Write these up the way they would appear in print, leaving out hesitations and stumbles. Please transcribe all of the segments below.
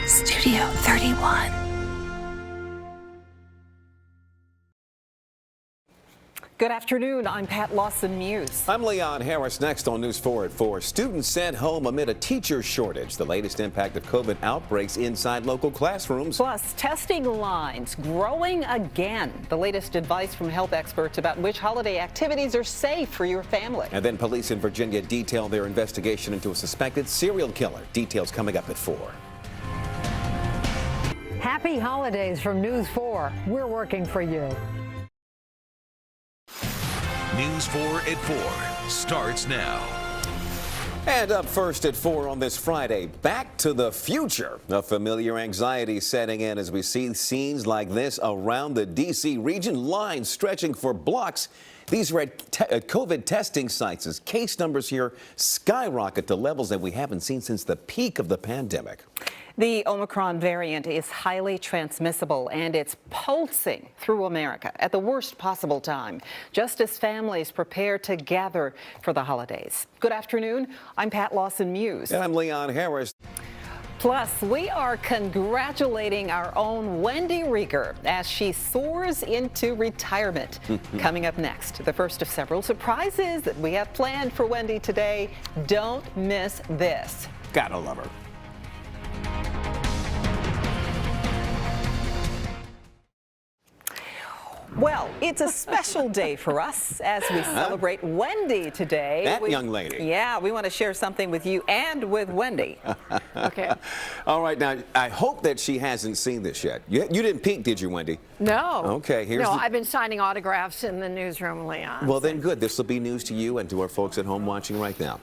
Studio 31. Good afternoon. I'm Pat Lawson-Muse. I'm Leon Harris. Next on News 4 at 4. Students sent home amid a teacher shortage. The latest impact of COVID outbreaks inside local classrooms. Plus, testing lines growing again. The latest advice from health experts about which holiday activities are safe for your family. And then police in Virginia detail their investigation into a suspected serial killer. Details coming up at 4. Happy holidays from News 4. We're working for you. News 4 at 4 starts now. And up first at 4 on this Friday, Back to the Future. A familiar anxiety setting in as we see scenes like this around the D.C. region, lines stretching for blocks. These are at COVID testing sites as case numbers here skyrocket to levels that we haven't seen since the peak of the pandemic. The Omicron variant is highly transmissible and it's pulsing through America at the worst possible time, just as families prepare to gather for the holidays. Good afternoon. I'm Pat Lawson-Muse. And I'm Leon Harris. Plus, we are congratulating our own Wendy Rieger as she soars into retirement. Coming up next, the first of several surprises that we have planned for Wendy today. Don't miss this. Gotta love her. Well, it's a special day for us as we celebrate Wendy today. That young lady. Yeah, we want to share something with you and with Wendy. Okay. All right, now, I hope that she hasn't seen this yet. You didn't peek, did you, Wendy? No. Okay, here's No, the... I've been signing autographs in the newsroom, Leon. Well, then good. This will be news to you and to our folks at home watching right now.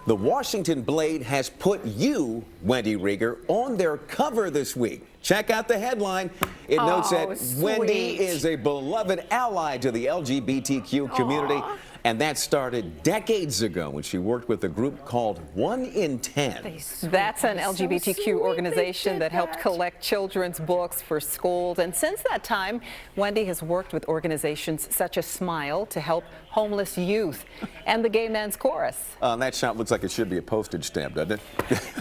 The Washington Blade has put you, Wendy Rieger, on their cover this week. Check out the headline. It notes that sweet. Wendy is a beloved ally to the LGBTQ community. And that started decades ago when she worked with a group called 1 in 10. That's an LGBTQ organization that helped collect children's books for schools. And since that time, Wendy has worked with organizations such as Smile to help homeless youth and the Gay Men's Chorus. That shot looks like it should be a postage stamp, doesn't it?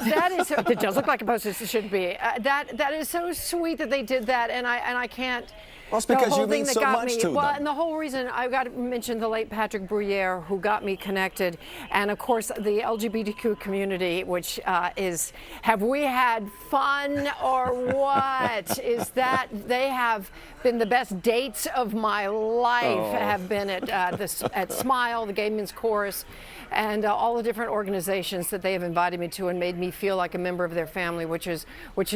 That is, it does look like a postage, it should be. That is so sweet that they did that, and I can't. Well, it's because you mean so much to them. Well, and the whole reason I've got to mention the late Patrick Bruyere, who got me connected, and of course the LGBTQ community, which is, have we had fun or what? Is that they have been the best dates of my life, have been at Smile, the Gay Men's Chorus, and all the different organizations that they have invited me to and made me feel like a member of their family, which is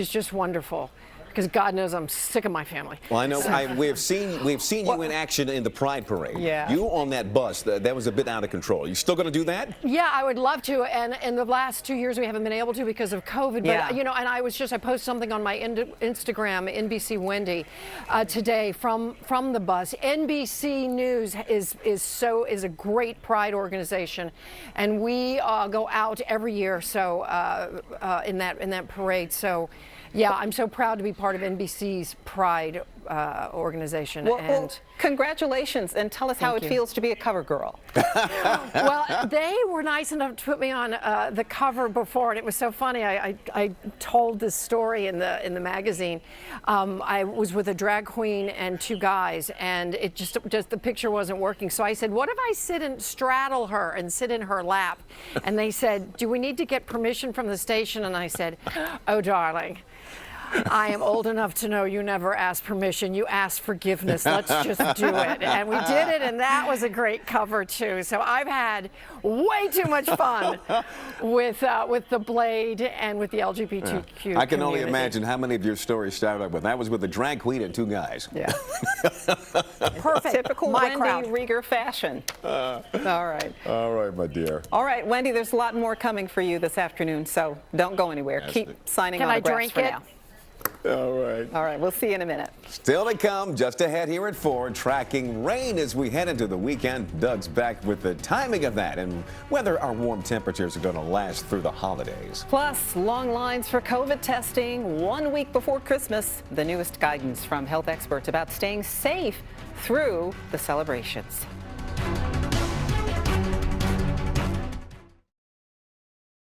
just wonderful. Because God knows I'm sick of my family. Well, I know. We've seen you in action in the Pride Parade. Yeah. You on that bus, that was a bit out of control. You still going to do that? Yeah, I would love to. And in the last 2 years, we haven't been able to because of COVID. But, you know, and I posted something on my Instagram, NBC Wendy, today from the bus. NBC News is a great Pride organization. And we go out every year so in that parade. So, yeah, I'm so proud to be part of NBC's Pride organization. Well, congratulations, and tell us how it feels to be a cover girl. Well, they were nice enough to put me on the cover before, and it was so funny. I told this story in the magazine. I was with a drag queen and 2 guys, and it just the picture wasn't working. So I said, "What if I sit and straddle her and sit in her lap?" And they said, "Do we need to get permission from the station?" And I said, "Oh, darling, I am old enough to know you never ask permission. You ask forgiveness. Let's just do it." And we did it, and that was a great cover, too. So I've had way too much fun with the Blade and with the LGBTQ I can only community. imagine how many of your stories started out with. That was with a drag queen and 2 guys. Yeah. Perfect. Typical My Wendy crowd. Rieger fashion. All right. All right, my dear. All right, Wendy, there's a lot more coming for you this afternoon, so don't go anywhere. Keep signing Can I autographs drink for it? now. All right. All right, we'll see you in a minute. Still to come, just ahead here at 4, tracking rain as we head into the weekend. Doug's back with the timing of that and whether our warm temperatures are going to last through the holidays. Plus, long lines for COVID testing 1 week before Christmas. The newest guidance from health experts about staying safe through the celebrations.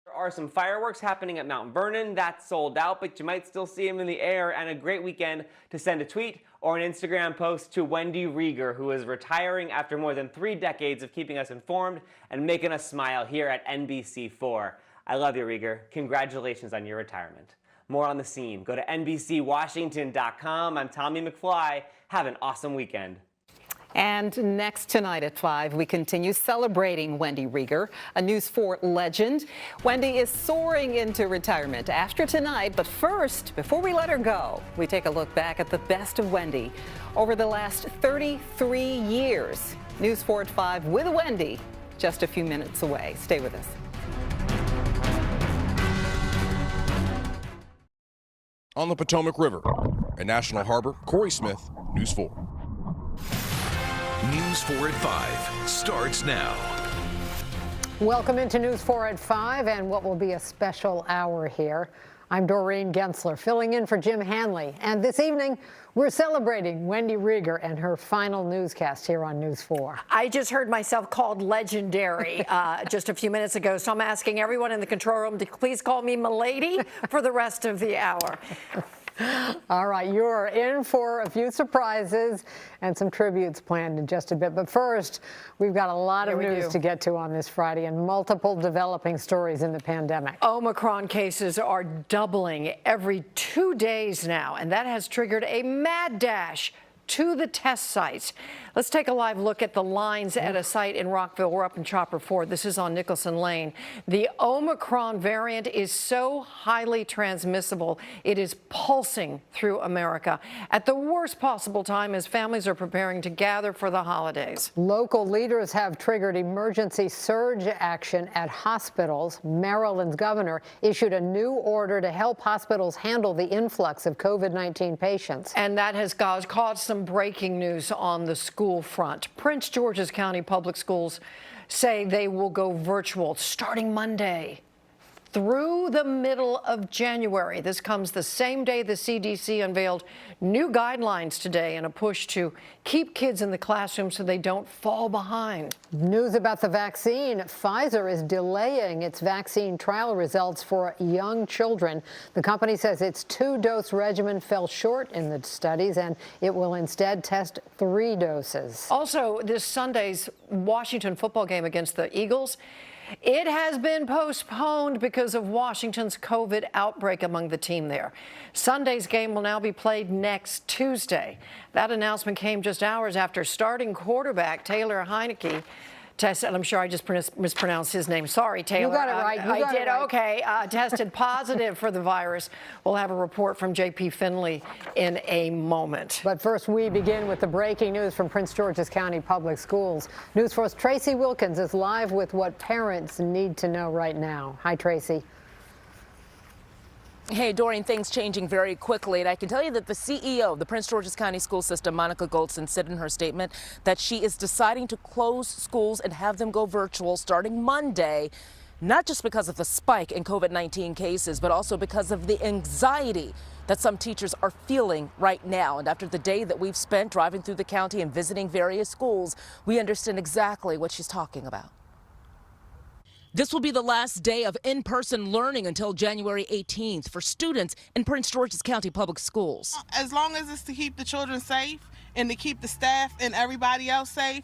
There are are some fireworks happening at Mount Vernon. That's sold out, but you might still see them in the air. And a great weekend to send a tweet or an Instagram post to Wendy Rieger, who is retiring after more than 3 decades of keeping us informed and making us smile here at NBC4. I love you, Rieger. Congratulations on your retirement. More on the scene. Go to NBCWashington.com. I'm Tommy McFly. Have an awesome weekend. And next tonight at 5, we continue celebrating Wendy Rieger, a News 4 legend. Wendy is soaring into retirement after tonight, but first, before we let her go, we take a look back at the best of Wendy over the last 33 years. News 4 at 5 with Wendy, just a few minutes away. Stay with us. On the Potomac River, at National Harbor, Corey Smith, News 4. News 4 at 5 starts now. Welcome into News 4 at 5 and what will be a special hour here. I'm Doreen Gensler, filling in for Jim Hanley. And this evening, we're celebrating Wendy Rieger and her final newscast here on News 4. I just heard myself called legendary just a few minutes ago, so I'm asking everyone in the control room to please call me Milady for the rest of the hour. All right, you're in for a few surprises and some tributes planned in just a bit. But first, we've got a lot of news to get to on this Friday and multiple developing stories in the pandemic. Omicron cases are doubling every 2 days now, and that has triggered a mad dash to the test sites. Let's take a live look at the lines at a site in Rockville. We're up in Chopper Ford. This is on Nicholson Lane. The Omicron variant is so highly transmissible, it is pulsing through America at the worst possible time as families are preparing to gather for the holidays. Local leaders have triggered emergency surge action at hospitals. Maryland's governor issued a new order to help hospitals handle the influx of COVID-19 patients. And that has caused some breaking news on the school front. Prince George's County Public Schools say they will go virtual starting Monday through the middle of January. This comes the same day the CDC unveiled new guidelines today in a push to keep kids in the classroom so they don't fall behind. News about the vaccine. Pfizer is delaying its vaccine trial results for young children. The company says its 2-dose regimen fell short in the studies, and it will instead test 3 doses. Also, this Sunday's Washington football game against the Eagles, it has been postponed because of Washington's COVID outbreak among the team there. Sunday's game will now be played next Tuesday. That announcement came just hours after starting quarterback Taylor Heineke tested, I'm sure I just mispronounced his name. Sorry, Taylor. You got it right. I did. Okay. Tested positive for the virus. We'll have a report from J.P. Finley in a moment. But first, we begin with the breaking news from Prince George's County Public Schools. News 4's Tracy Wilkins is live with what parents need to know right now. Hi, Tracy. Hey, Doreen, things changing very quickly. And I can tell you that the CEO of the Prince George's County School System, Monica Goldson, said in her statement that she is deciding to close schools and have them go virtual starting Monday, not just because of the spike in COVID-19 cases, but also because of the anxiety that some teachers are feeling right now. And after the day that we've spent driving through the county and visiting various schools, we understand exactly what she's talking about. This will be the last day of in-person learning until January 18th for students in Prince George's County Public Schools. As long as it's to keep the children safe and to keep the staff and everybody else safe,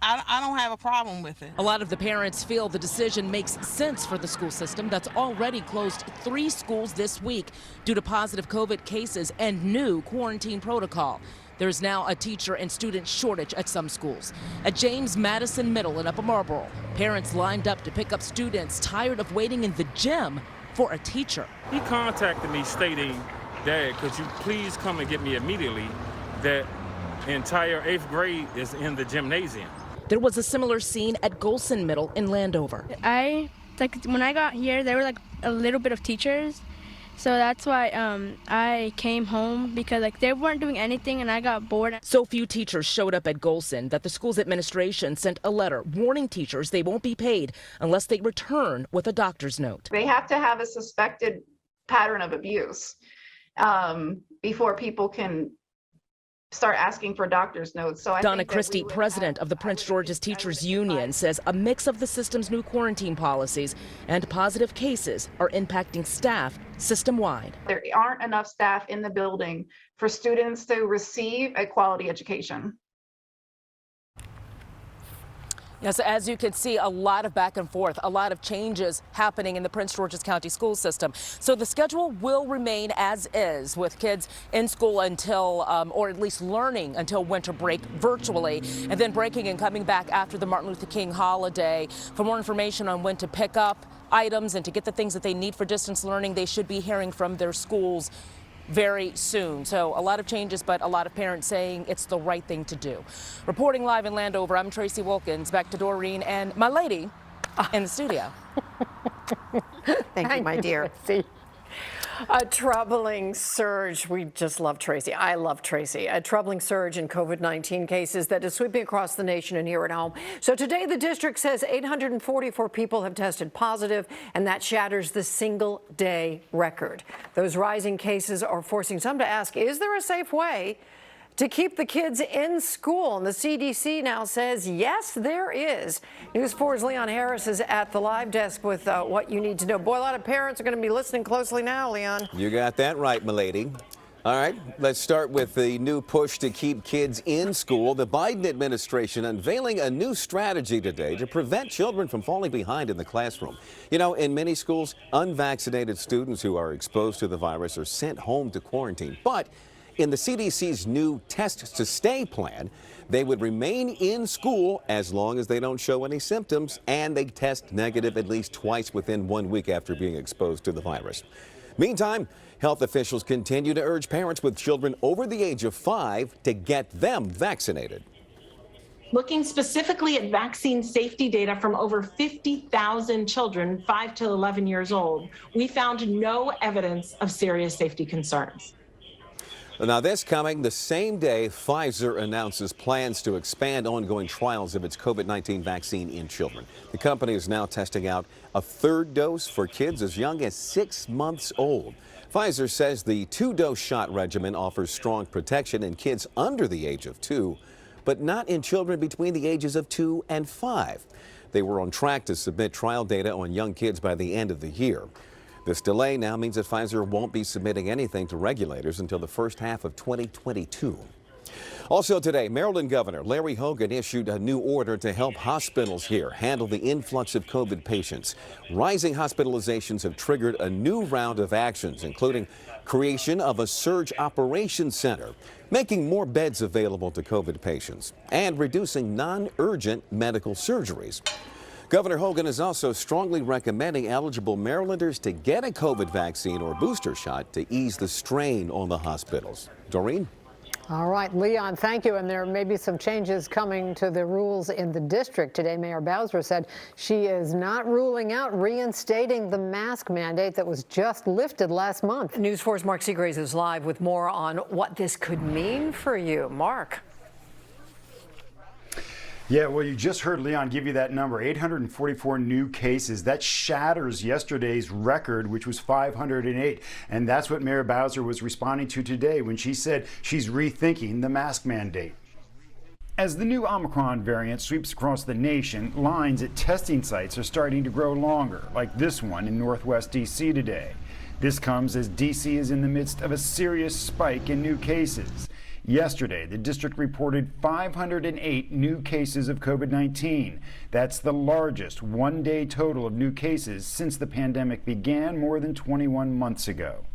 I don't have a problem with it. A lot of the parents feel the decision makes sense for the school system that's already closed 3 schools this week due to positive COVID cases and new quarantine protocol. There's now a teacher and student shortage at some schools. At James Madison Middle in Upper Marlboro, parents lined up to pick up students tired of waiting in the gym for a teacher. He contacted me stating, "Dad, could you please come and get me immediately? That entire 8th grade is in the gymnasium." There was a similar scene at Golson Middle in Landover. When I got here, there were a little bit of teachers. So that's why I came home because they weren't doing anything and I got bored. So few teachers showed up at Golson that the school's administration sent a letter warning teachers they won't be paid unless they return with a doctor's note. They have to have a suspected pattern of abuse before people can start asking for doctor's notes. So Donna Christie, president of the Prince George's Teachers Union, says a mix of the system's new quarantine policies and positive cases are impacting staff system-wide. There aren't enough staff in the building for students to receive a quality education. Yes, as you can see, a lot of back and forth, a lot of changes happening in the Prince George's County school system. So the schedule will remain as is, with kids in school until, or at least learning until winter break virtually, and then breaking and coming back after the Martin Luther King holiday. For more information on when to pick up items and to get the things that they need for distance learning, they should be hearing from their schools very soon. So a lot of changes, but a lot of parents saying it's the right thing to do. Reporting live in Landover, I'm Tracy Wilkins. Back to Doreen and my lady in the studio. Thank you, my dear. A troubling surge. We just love Tracy. I love Tracy. A troubling surge in COVID-19 cases that is sweeping across the nation and here at home. So today the district says 844 people have tested positive, and that shatters the single-day record. Those rising cases are forcing some to ask, is there a safe way to keep the kids in school? And the CDC now says, yes, there is. News 4's Leon Harris is at the live desk with what you need to know. Boy, a lot of parents are going to be listening closely now, Leon. You got that right, milady. All right, let's start with the new push to keep kids in school. The Biden administration unveiling a new strategy today to prevent children from falling behind in the classroom. You know, in many schools, unvaccinated students who are exposed to the virus are sent home to quarantine. But in the CDC's new Test to Stay plan, they would remain in school as long as they don't show any symptoms and they test negative at least twice within 1 week after being exposed to the virus. Meantime, health officials continue to urge parents with children over the age of 5 to get them vaccinated. Looking specifically at vaccine safety data from over 50,000 children 5 to 11 years old, we found no evidence of serious safety concerns. Now, this coming the same day Pfizer announces plans to expand ongoing trials of its COVID-19 vaccine in children. The company is now testing out a third dose for kids as young as 6 months old. Pfizer says the 2-dose shot regimen offers strong protection in kids under the age of 2, but not in children between the ages of 2 and 5. They were on track to submit trial data on young kids by the end of the year. This delay now means that Pfizer won't be submitting anything to regulators until the first half of 2022. Also today, Maryland Governor Larry Hogan issued a new order to help hospitals here handle the influx of COVID patients. Rising hospitalizations have triggered a new round of actions, including creation of a surge operations center, making more beds available to COVID patients, and reducing non-urgent medical surgeries. Governor Hogan is also strongly recommending eligible Marylanders to get a COVID vaccine or booster shot to ease the strain on the hospitals. Doreen? All right, Leon, thank you. And there may be some changes coming to the rules in the district. Today, Mayor Bowser said she is not ruling out reinstating the mask mandate that was just lifted last month. News 4's Mark Seagraves is live with more on what this could mean for you. Mark. Yeah, well, you just heard Leon give you that number, 844 new cases. That shatters yesterday's record, which was 508. And that's what Mayor Bowser was responding to today when she said she's rethinking the mask mandate. As the new Omicron variant sweeps across the nation, lines at testing sites are starting to grow longer, like this one in Northwest D.C. today. This comes as D.C. is in the midst of a serious spike in new cases. Yesterday, the district reported 508 new cases of COVID-19. That's the largest one-day total of new cases since the pandemic began more than 21 months ago.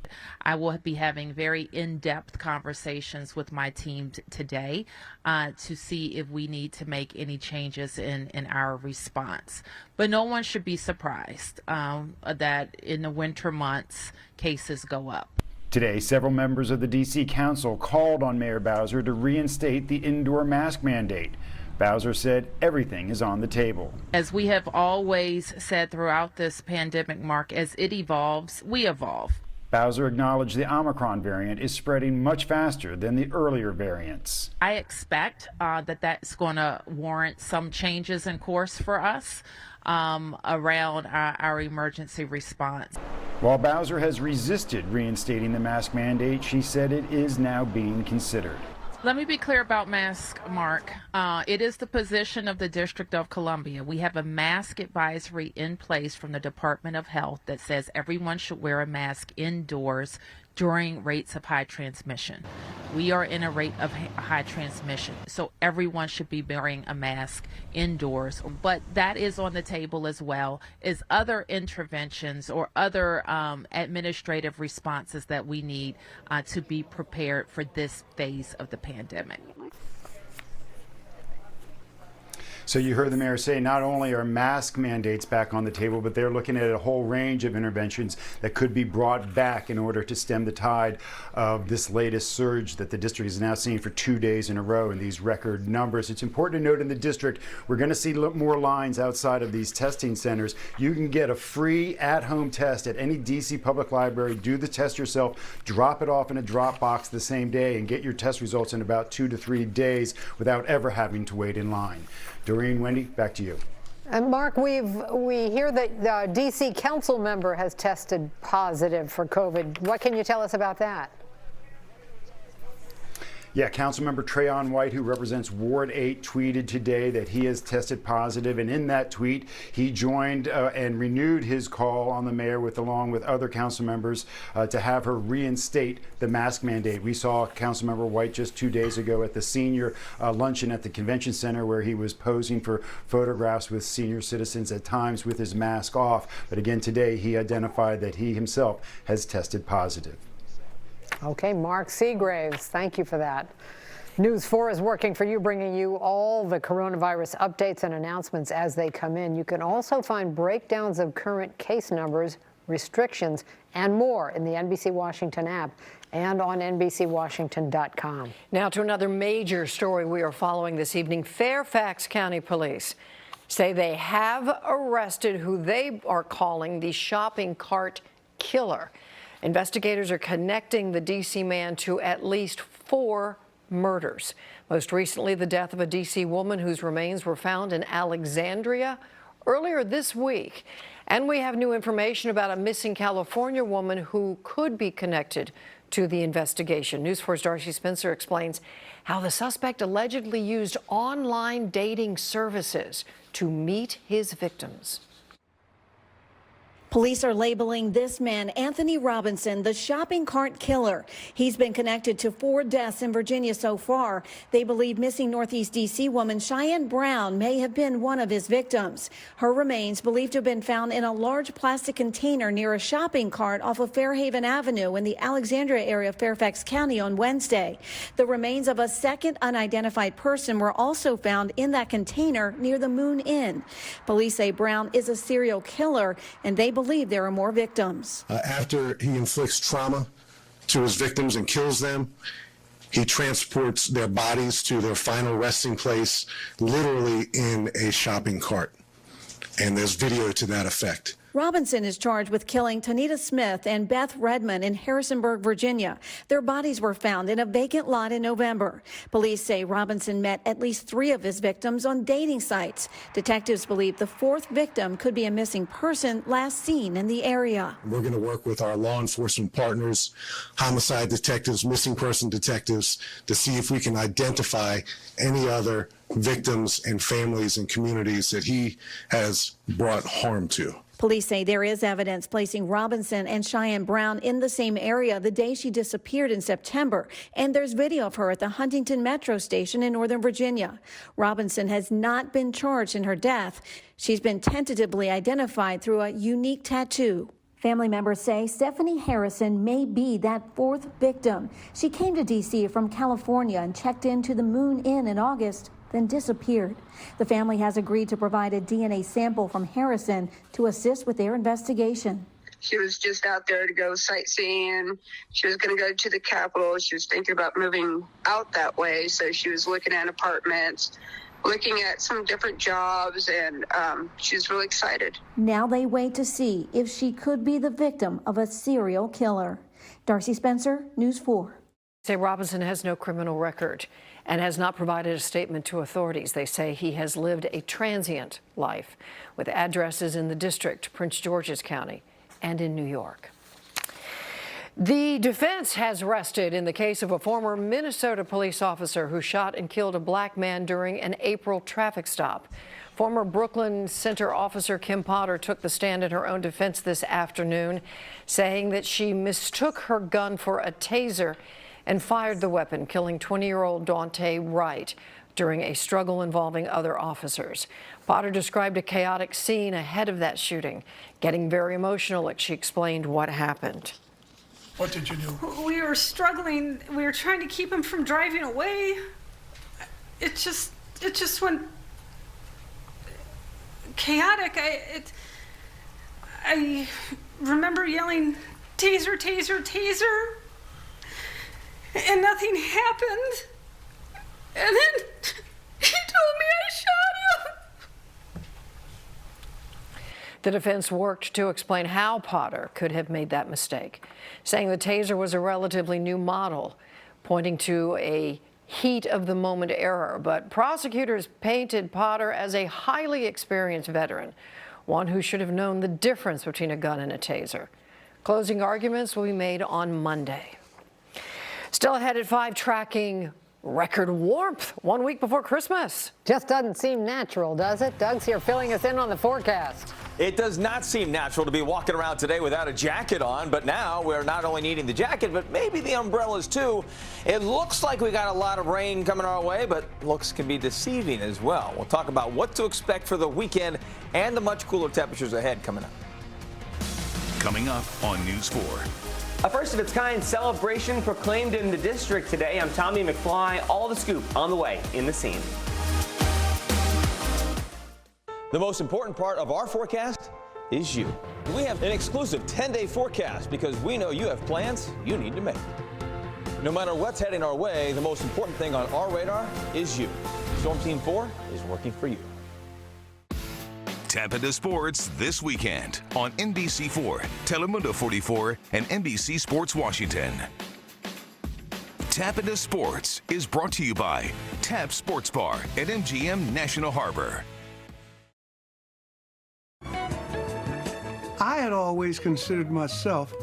I will be having very in-depth conversations with my team today to see if we need to make any changes in our response. But no one should be surprised that in the winter months, cases go up. Today, several members of the D.C. Council called on Mayor Bowser to reinstate the indoor mask mandate. Bowser said everything is on the table. As we have always said throughout this pandemic, Mark, as it evolves, we evolve. Bowser acknowledged the Omicron variant is spreading much faster than the earlier variants. I expect that that's going to warrant some changes in course for us around our emergency response. While Bowser has resisted reinstating the mask mandate, she said it is now being considered. Let me be clear about mask, Mark. It is the position of the District of Columbia. We have a mask advisory in place from the Department of Health that says everyone should wear a mask indoors during rates of high transmission. We are in a rate of high transmission, so everyone should be wearing a mask indoors. But that is on the table as well as other interventions or other administrative responses that we need to be prepared for this phase of the pandemic. So you heard the mayor say not only are mask mandates back on the table, but they're looking at a whole range of interventions that could be brought back in order to stem the tide of this latest surge that the district is now seeing for 2 days in a row in these record numbers. It's important to note in the district, we're going to see more lines outside of these testing centers. You can get a free at-home test at any DC public library. Do the test yourself, drop it off in a drop box the same day, and get your test results in about 2 to 3 days without ever having to wait in line. Doreen, Wendy, back to you. And Mark, we hear that the D.C. council member has tested positive for COVID. What can you tell us about that? Yeah, Councilmember Trayon White, who represents Ward 8, tweeted today that he has tested positive, and in that tweet, he joined and renewed his call on the mayor, along with other council members, to have her reinstate the mask mandate. We saw Councilmember White just 2 days ago at the senior luncheon at the convention center, where he was posing for photographs with senior citizens, at times with his mask off. But again, today, he identified that he himself has tested positive. Okay, Mark Seagraves, thank you for that. News 4 is working for you, bringing you all the coronavirus updates and announcements as they come in. You can also find breakdowns of current case numbers, restrictions, and more in the NBC Washington app and on NBCWashington.com. Now to another major story we are following this evening. Fairfax County Police say they have arrested who they are calling the shopping cart killer. Investigators are connecting the D.C. man to at least 4 murders. Most recently, the death of a D.C. woman whose remains were found in Alexandria earlier this week. And we have new information about a missing California woman who could be connected to the investigation. News 4's Darcy Spencer explains how the suspect allegedly used online dating services to meet his victims. Police are labeling this man, Anthony Robinson, the shopping cart killer. He's been connected to 4 deaths in Virginia so far. They believe missing Northeast D.C. woman Cheyenne Brown may have been one of his victims. Her remains believed to have been found in a large plastic container near a shopping cart off of Fairhaven Avenue in the Alexandria area of Fairfax County on Wednesday. The remains of a second unidentified person were also found in that container near the Moon Inn. Police say Brown is a serial killer, and they believe there are more victims. After he inflicts trauma to his victims and kills them, he transports their bodies to their final resting place, literally in a shopping cart. And there's video to that effect. Robinson is charged with killing Tanita Smith and Beth Redmond in Harrisonburg, Virginia. Their bodies were found in a vacant lot in November. Police say Robinson met at least 3 of his victims on dating sites. Detectives believe the 4th victim could be a missing person last seen in the area. We're going to work with our law enforcement partners, homicide detectives, missing person detectives, to see if we can identify any other victims and families and communities that he has brought harm to. Police say there is evidence placing Robinson and Cheyenne Brown in the same area the day she disappeared in September, and there's video of her at the Huntington Metro Station in Northern Virginia. Robinson has not been charged in her death. She's been tentatively identified through a unique tattoo. Family members say Stephanie Harrison may be that 4th victim. She came to D.C. from California and checked into the Moon Inn in August, then disappeared. The family has agreed to provide a DNA sample from Harrison to assist with their investigation. She was just out there to go sightseeing. She was going to go to the Capitol. She was thinking about moving out that way, so she was looking at apartments, looking at some different jobs, and she's really excited. Now they wait to see if she could be the victim of a serial killer. Darcy Spencer, News 4. Say Robinson has no criminal record and has not provided a statement to authorities. They say he has lived a transient life with addresses in the district, Prince George's County, and in New York. The defense has rested in the case of a former Minnesota police officer who shot and killed a black man during an April traffic stop. Former Brooklyn Center officer Kim Potter took the stand in her own defense this afternoon, saying that she mistook her gun for a taser and fired the weapon, killing 20-year-old Daunte Wright during a struggle involving other officers. Potter described a chaotic scene ahead of that shooting, getting very emotional as she explained what happened. What did you do? We were struggling. We were trying to keep him from driving away. It just went chaotic. I remember yelling, "Taser, taser, taser," and nothing happened. And then he told me I shot him. The defense worked to explain how Potter could have made that mistake, saying the taser was a relatively new model, pointing to a heat-of-the-moment error. But prosecutors painted Potter as a highly experienced veteran, one who should have known the difference between a gun and a taser. Closing arguments will be made on Monday. Still ahead at 5, tracking record warmth 1 week before Christmas. Just doesn't seem natural, does it? Doug's here filling us in on the forecast. It does not seem natural to be walking around today without a jacket on, but now we're not only needing the jacket, but maybe the umbrellas too. It looks like we got a lot of rain coming our way, but looks can be deceiving as well. We'll talk about what to expect for the weekend and the much cooler temperatures ahead coming up. Coming up on News 4. A first-of-its-kind celebration proclaimed in the district today. I'm Tommy McFly. All the scoop on the way in the scene. The most important part of our forecast is you. We have an exclusive 10-day forecast because we know you have plans you need to make. No matter what's heading our way, the most important thing on our radar is you. Storm Team 4 is working for you. Tap into sports this weekend on NBC4, Telemundo 44, and NBC Sports Washington. Tap into Sports is brought to you by Tap Sports Bar at MGM National Harbor. I had always considered myself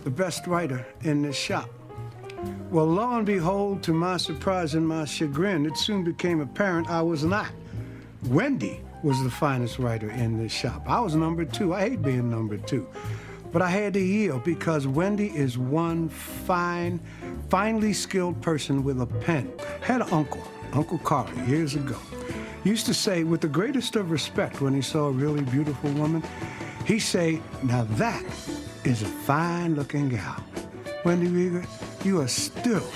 the best writer in this shop. Well, lo and behold, to my surprise and my chagrin, it soon became apparent I was not. Wendy was the finest writer in this shop. I was number 2. I hate being number 2. But I had to yield because Wendy is one finely skilled person with a pen. Had an uncle, Uncle Carl, years ago. Used to say, with the greatest of respect, when he saw a really beautiful woman, he'd say, "Now that is a fine-looking gal." Wendy Rieger, you are still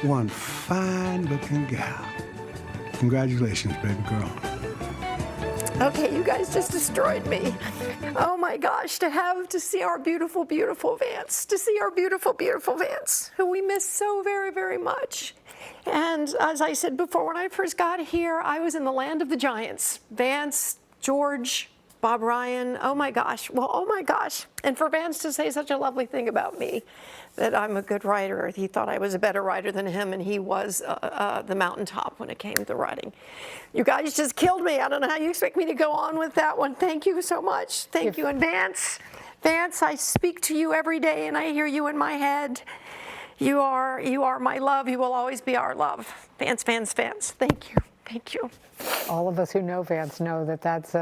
one fine-looking gal. Congratulations, baby girl. Okay, you guys just destroyed me. Oh my gosh, to see our beautiful, beautiful Vance, who we miss so very, very much. And as I said before, when I first got here, I was in the land of the giants. Vance, George, Bob Ryan, oh my gosh, well, oh my gosh. And for Vance to say such a lovely thing about me, that I'm a good writer. He thought I was a better writer than him, and he was the mountaintop when it came to writing. You guys just killed me. I don't know how you expect me to go on with that one. Thank you so much. Thank you. And Vance, I speak to you every day, and I hear you in my head. You are my love. You will always be our love. Vance. Thank you. Thank you. All of us who know Vance know that that's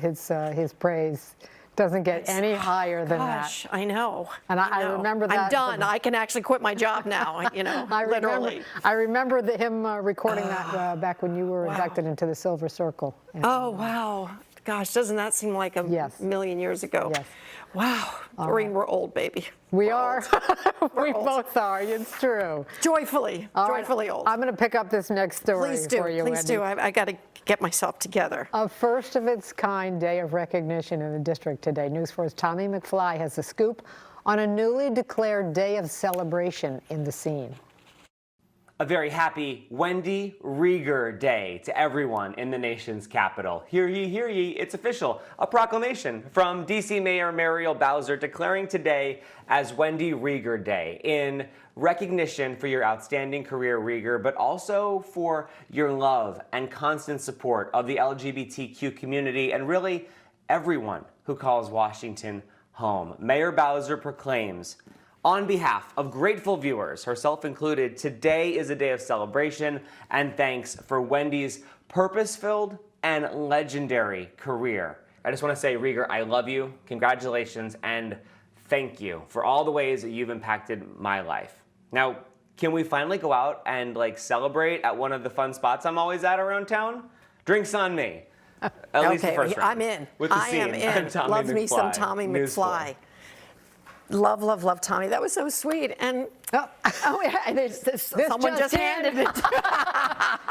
his praise doesn't get any higher than that. Gosh, I know. And I remember that. I'm done. I can actually quit my job now, literally. I remember him recording that back when you were inducted into the Silver Circle. And, oh, wow. Gosh, doesn't that seem like a million years ago? Yes. Wow. Doreen, we're old, baby. We are. We both are. It's true. Joyfully old. I'm going to pick up this next story for you, Please do. I got to get myself together. A first-of-its-kind day of recognition in the district today. News 4's Tommy McFly has the scoop on a newly declared day of celebration in the scene. A very happy Wendy Rieger Day to everyone in the nation's capital. Hear ye, it's official. A proclamation from D.C. Mayor Muriel Bowser declaring today as Wendy Rieger Day in recognition for your outstanding career, Rieger, but also for your love and constant support of the LGBTQ community and really everyone who calls Washington home. Mayor Bowser proclaims, On behalf of grateful viewers, herself included, today is a day of celebration and thanks for Wendy's purpose-filled and legendary career. I just want to say, Rieger, I love you, congratulations, and thank you for all the ways that you've impacted my life. Now, can we finally go out and celebrate at one of the fun spots I'm always at around town? Drinks on me. At least the first round. I'm in. With the I am in. Tommy Love me some McFly. Tommy News McFly. floor. Love, love, love Tommy. That was so sweet. And someone just handed it.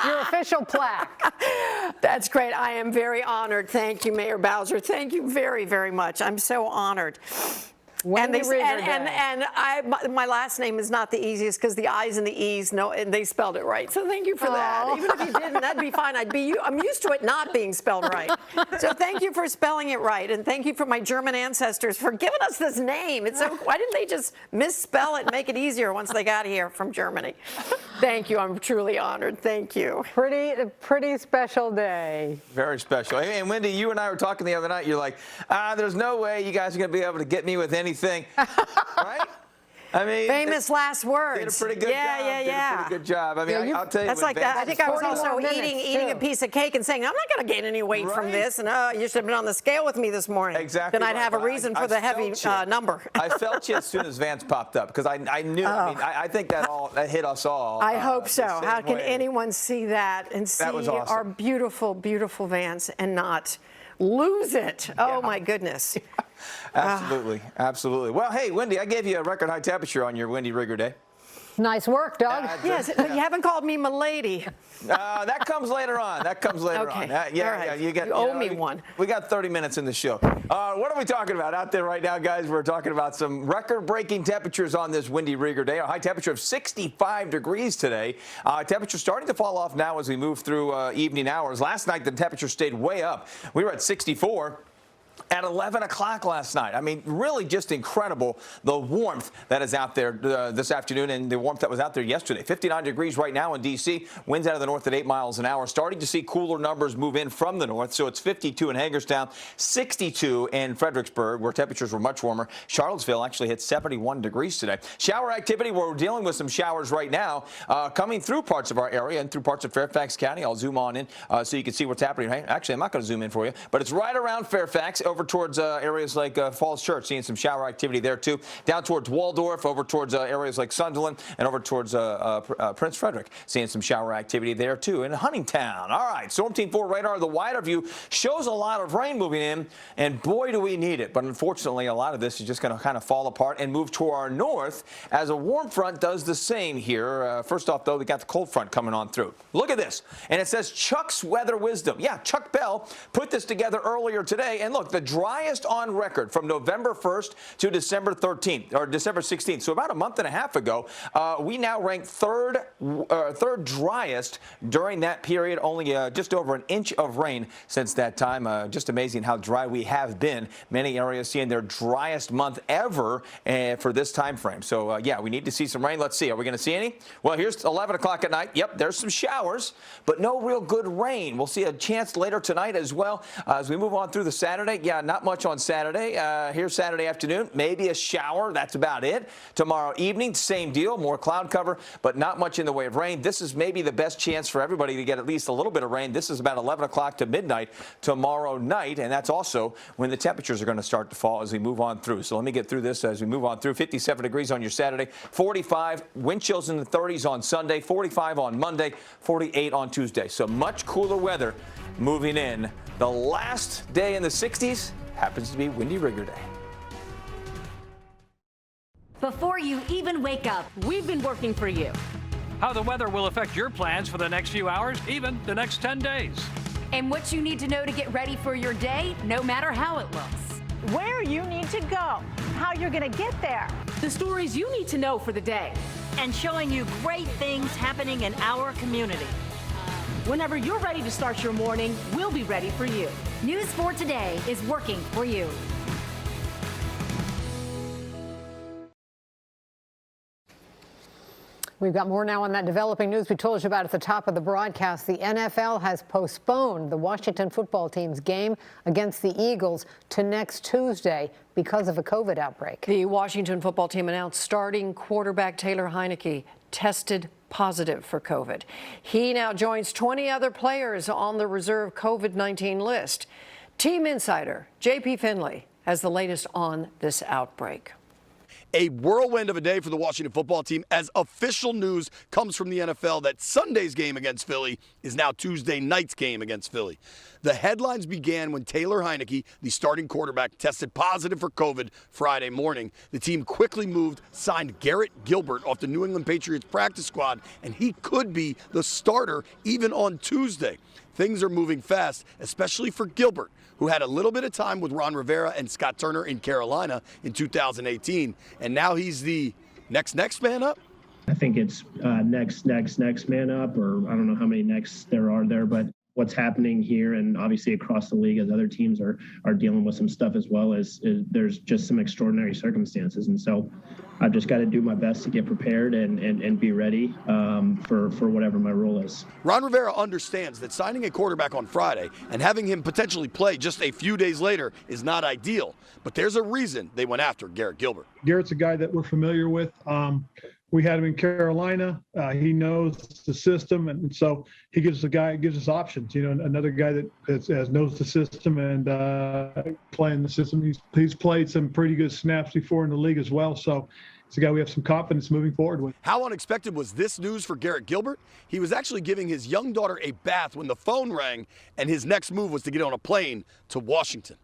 Your official plaque. That's great. I am very honored. Thank you, Mayor Bowser. Thank you very, very much. I'm so honored. Wendy Rieger and my last name is not the easiest because the I's and the E's, and they spelled it right. So thank you for that. Even if you didn't, that'd be fine. I'm used to it not being spelled right. So thank you for spelling it right, and thank you for my German ancestors for giving us this name. Why didn't they just misspell it and make it easier once they got here from Germany? Thank you. I'm truly honored. Thank you. Pretty special day. Very special. And Wendy, you and I were talking the other night. You're like, there's no way you guys are going to be able to get me with anything, right? I mean, famous last words. Did a pretty good job. Did a pretty good job. I mean, I'll tell you. That's like that. I think I was also eating a piece of cake and saying, I'm not going to gain any weight from this. And you should have been on the scale with me this morning. Exactly. Then I'd have a reason for the heavy number. I felt you as soon as Vance popped up because I knew. I mean, I think that hit us all. I hope so. How can anyone see that and see our beautiful, beautiful Vance and not lose it? Oh my goodness. Absolutely, absolutely. Well, hey, Wendy, I gave you a record high temperature on your Wendy Rieger Day. Nice work, Doug. Yes, but you haven't called me milady. That comes later on. That comes later on. Yeah, you owe me one. We got 30 minutes in the show. What are we talking about out there right now, guys? We're talking about some record-breaking temperatures on this Wendy Rieger Day. A high temperature of 65 degrees today. Temperature starting to fall off now as we move through evening hours. Last night, the temperature stayed way up. We were at 64. At 11 o'clock last night. I mean, really just incredible, the warmth that is out there this afternoon and the warmth that was out there yesterday. 59 degrees right now in D.C. Winds out of the north at 8 miles an hour. Starting to see cooler numbers move in from the north. So it's 52 in Hagerstown, 62 in Fredericksburg, where temperatures were much warmer. Charlottesville actually hit 71 degrees today. Shower activity, we're dealing with some showers right now coming through parts of our area and through parts of Fairfax County. I'll zoom on in so you can see what's happening. Hey, actually, I'm not going to zoom in for you, but it's right around Fairfax, over towards areas like Falls Church, seeing some shower activity there too. Down towards Waldorf, over towards areas like Sunderland, and over towards Prince Frederick, seeing some shower activity there too. In Huntingtown, all right, Storm Team 4 radar, the wider view shows a lot of rain moving in, and boy do we need it. But unfortunately, a lot of this is just going to kind of fall apart and move to our north as a warm front does the same here. First off, though, we got the cold front coming on through. Look at this, and it says Chuck's Weather Wisdom. Yeah, Chuck Bell put this together earlier today, and look, the driest on record from November 1st to December 13th or December 16th. So about a month and a half ago, we now rank third driest during that period. Only just over an inch of rain since that time. Just amazing how dry we have been. Many areas seeing their driest month ever for this time frame. So yeah, we need to see some rain. Let's see. Are we going to see any? Well, here's 11 o'clock at night. Yep, there's some showers, but no real good rain. We'll see a chance later tonight as well as we move on through the Saturday. Yeah, not much on Saturday. Here's Saturday afternoon, maybe a shower. That's about it. Tomorrow evening, same deal, more cloud cover, but not much in the way of rain. This is maybe the best chance for everybody to get at least a little bit of rain. This is about 11 o'clock to midnight tomorrow night, and that's also when the temperatures are going to start to fall as we move on through. So let me get through this as we move on through. 57 degrees on your Saturday, 45, wind chills in the 30s on Sunday, 45 on Monday, 48 on Tuesday. So much cooler weather moving in. The last day in the 60s happens to be Wendy Rieger Day. Before you even wake up, we've been working for you. How the weather will affect your plans for the next few hours, even the next 10 days. And what you need to know to get ready for your day, no matter how it looks. Where you need to go, how you're going to get there. The stories you need to know for the day. And showing you great things happening in our community. Whenever you're ready to start your morning, we'll be ready for you. News 4 Today is working for you. We've got more now on that developing news we told you about at the top of the broadcast. The NFL has postponed the Washington football team's game against the Eagles to next Tuesday because of a COVID outbreak. The Washington football team announced starting quarterback Taylor Heinicke tested positive for COVID. He now joins 20 other players on the reserve COVID-19 list. Team insider JP Finley has the latest on this outbreak. A whirlwind of a day for the Washington football team as official news comes from the NFL that Sunday's game against Philly is now Tuesday night's game against Philly. The headlines began when Taylor Heinicke, the starting quarterback, tested positive for COVID Friday morning. The team quickly signed Garrett Gilbert off the New England Patriots practice squad, and he could be the starter even on Tuesday. Things are moving fast, especially for Gilbert, who had a little bit of time with Ron Rivera and Scott Turner in Carolina in 2018, and now he's the next man up? I think it's next man up, or I don't know how many next there are there, but what's happening here and obviously across the league as other teams are dealing with some stuff as well as there's just some extraordinary circumstances. And so I've just got to do my best to get prepared and be ready for whatever my role is. Ron Rivera understands that signing a quarterback on Friday and having him potentially play just a few days later is not ideal, but there's a reason they went after Garrett Gilbert. Garrett's a guy that we're familiar with. We had him in Carolina. He knows the system, and so he gives us options. You know, another guy that knows the system and playing the system. He's played some pretty good snaps before in the league as well. So it's a guy we have some confidence moving forward with. How unexpected was this news for Garrett Gilbert? He was actually giving his young daughter a bath when the phone rang, and his next move was to get on a plane to Washington.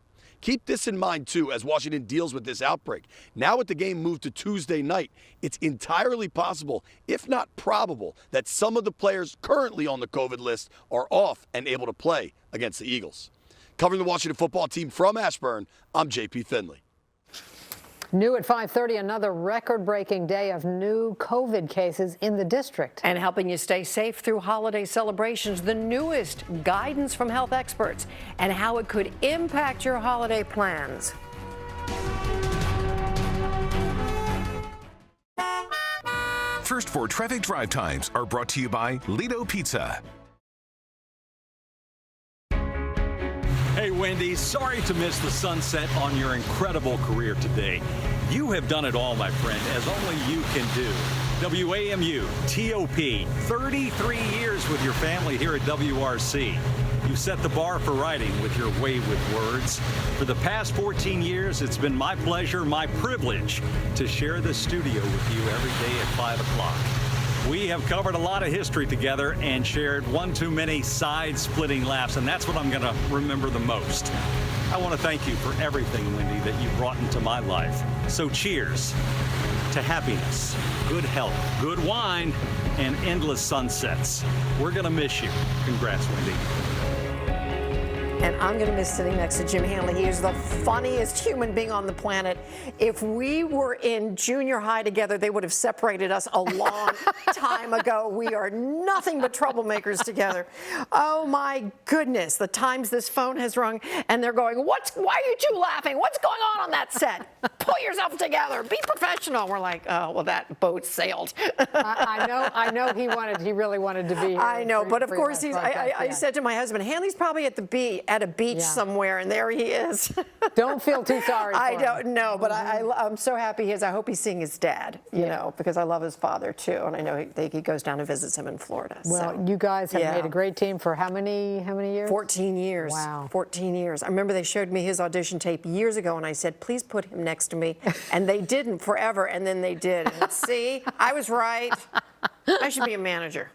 Keep this in mind, too, as Washington deals with this outbreak. Now with the game moved to Tuesday night, it's entirely possible, if not probable, that some of the players currently on the COVID list are off and able to play against the Eagles. Covering the Washington football team from Ashburn, I'm JP Finley. New at 5:30, another record-breaking day of new COVID cases in the district. And helping you stay safe through holiday celebrations, the newest guidance from health experts and how it could impact your holiday plans. First 4 traffic drive times are brought to you by Lido Pizza. Hey, Wendy, sorry to miss the sunset on your incredible career today. You have done it all, my friend, as only you can do. WAMU, TOP, 33 years with your family here at WRC. You set the bar for writing with your way with words. For the past 14 years, it's been my pleasure, my privilege to share the studio with you every day at 5 o'clock. We have covered a lot of history together and shared one too many side-splitting laughs, and that's what I'm going to remember the most. I want to thank you for everything, Wendy, that you brought into my life. So cheers to happiness, good health, good wine, and endless sunsets. We're going to miss you. Congrats, Wendy. And I'm going to miss sitting next to Jim Hanley. He is the funniest human being on the planet. If we were in junior high together, they would have separated us a long time ago. We are nothing but troublemakers together. Oh, my goodness. The times this phone has rung, and they're going, why are you two laughing? What's going on that set? Pull yourself together. Be professional. We're like, oh, well, that boat sailed. I know he really wanted to be here. I know, but of course, I said to my husband, Hanley's probably at a beach somewhere, and there he is. Don't feel too sorry for him. I don't know, but I'm so happy he is. I hope he's seeing his dad, you know, because I love his father, too, and I know he goes down and visits him in Florida. Well, so, you guys have made a great team for how many years? 14 years. Wow. 14 years. I remember they showed me his audition tape years ago, and I said, please put him next to me, and they didn't forever, and then they did. And see, I was right. I should be a manager.